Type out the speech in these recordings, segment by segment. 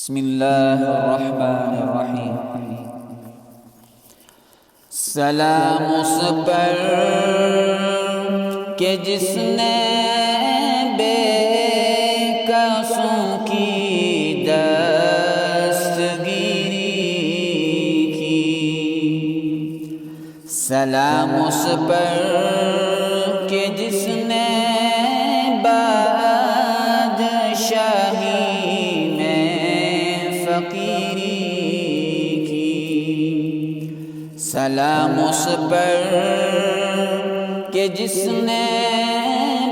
بسم اللہ الرحمن الرحیم۔ سلام اس پر کہ جس نے بے کسوں کی دستگیری کی، سلام اس پر کہ جس نے بادشاہی فقیری کی، سلام اس پر کہ جس نے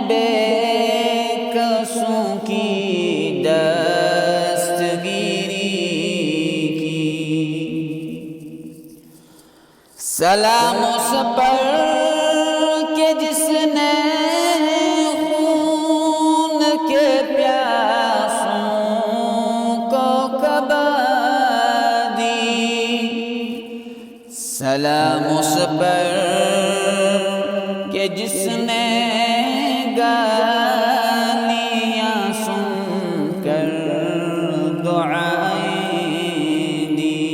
بے کسوں کی دستگیری کی، سلام اس پر کہ جس نے خون کے سلام اس پر کہ جس نے گالیاں سن کر دعائیں دی،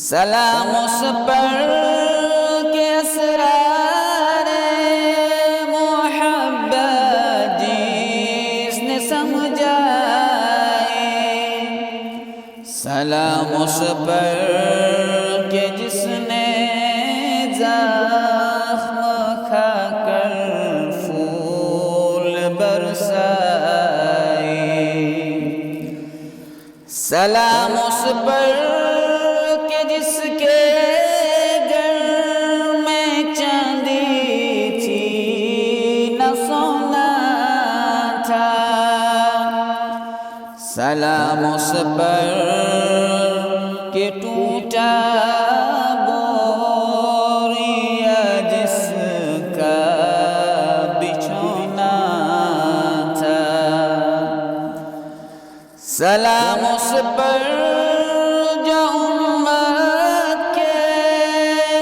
سلام اس پر کہ اسرار محبت جس نے سمجھائے، سلام اس پر کہ جس نے زخم کھا کر پھول برسائے، سلام اس پر کہ جس کے گھر میں چاندی تھی نہ سونا تھا، سلام اس پر کہ ٹوٹا بوریا جس کا بچھونا تھا، سلام اس پر جو امت کے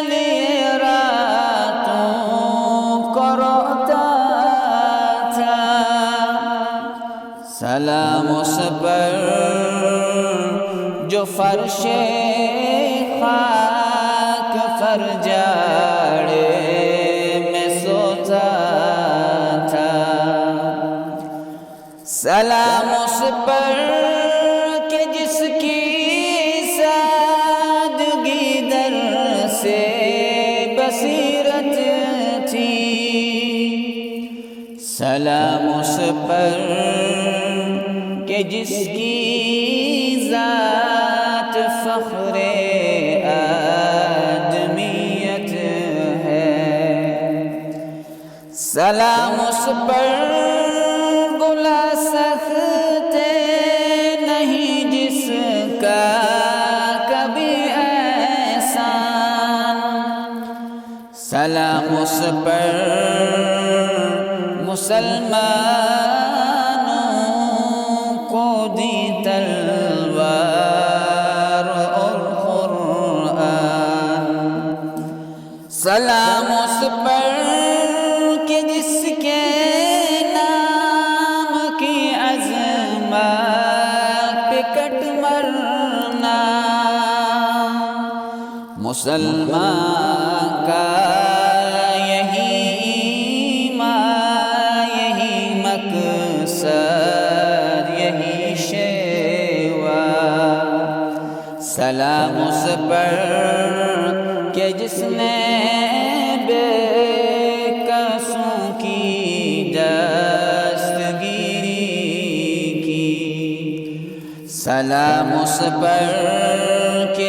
لیے راتوں کو روتا تھا، سلام اس پر جو فرش خاک فرجاڑے میں سوتا تھا، سلام اس پر کہ جس کی سادگی در سے بصیرت تھی، سلام اس پر کہ جس کی ذات فخر آدمیت ہے، سلام اس پر بلا سکتے نہیں جس کا کبھی احسان، سلام اس پر مسلمانوں کو دی تلوار اور قرآن، سلام اس پر کہ جس کے نام کی عظمت پہ کٹ مرنا مسلمان کا یہی ایمان، یہی مقصد، یہی شیوا، سلام اس پر کہ جس نے بے کسوں کی دستگیری کی، سلام اس پر کہ